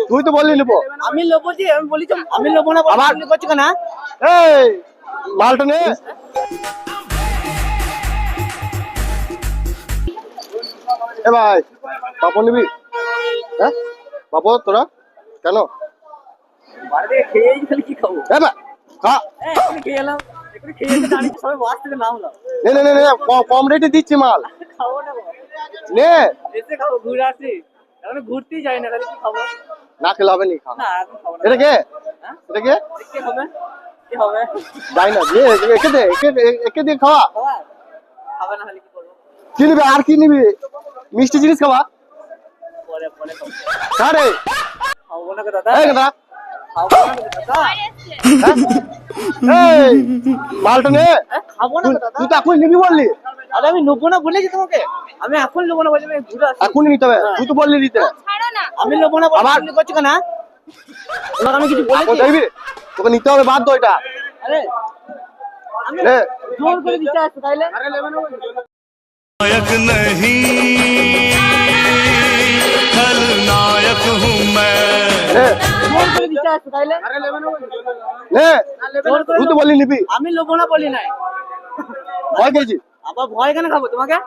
তুই তো বললি নেবো। আমি নেবো যে, আমি বলি তো আমি নেবো না, আবার বলি করছো কেন? এই মালটা নে। এ ভাই পাপড় নিবি? হ্যাঁ পাপড় তোরা কেন? বাড়ি থেকে খেয়ে খালি কি খাবো? এ ভাই খা। এখন খেয়ে এলাম, এখন খেয়ে এসে দাঁড়িয়ে সবাই বাস থেকে নামলাম। নে নে নে নে, কম রেটে দিচ্ছি মাল, খাবো না বাবা। নে। এসে খাবো, ঘুরে আসি। এখন ঘুরতেই যাই না, খালি কি খাবো? না খেলে হবে নি, খা। না এখন খাবো না। এটা কে? হ্যাঁ? এটা কে? কি হবে? কি হবে? যাই না দিয়ে একে দে, একে দিয়ে খাওয়া। খাওয়া? খাবে না হলে কি করবো? কি নিবি আর কি নিবি? মিষ্টি জিনিস খাওয়া। পরে পরে খাবো। আরে খাবো না গো দাদা। এই দাদা খাবো না গো দাদা। এই মালটা নে। খাবো না গো দাদা। তুই তো এখন নিবি বললি। আরে আমি নেবো না বলেছি তোমাকে, আমি এখন নেবো না বলছি, আমি ঘুরে আসি। এখনই নিতে হবে, তুই তো বললি নিতে। আমি নেবো না আবার? বলি করছো কেন? তোমাকে আমি কিছু ও বলেছি? দেখবি তোকে নিতে হবে বাধ্য এটা। আরে আমি নে। জোর করে দিতে আসছি তাইলে? नायक नहीं खलनायक हूँ मैं। নে জোর করে দিতে আসছি তাইলে? নে, জোর করে তুই তো বললি নিবি। আমি নেবো না বলি নাই। ভয় খেয়েছি। আবার ভয় কেন খাবো তোমাকে?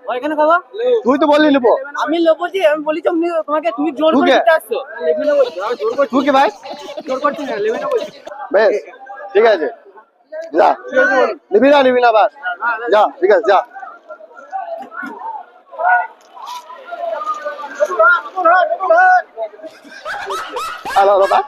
ভয় কেন খাবো? তুই তো বললি নেবো। আমি নেবো যে, আমি বলি তো তোমাকে, তুমি জোর করে ঢুকে। দিতে আসছো। নেবে না বলছি, আমি জোর করছি। তুই কি ভাই? জোর করছি না, নেবে না বলছি। বেশ ঠিক আছে যা। নিবি না বাস যা, ঠিক আছে যা। হ্যালো দাদা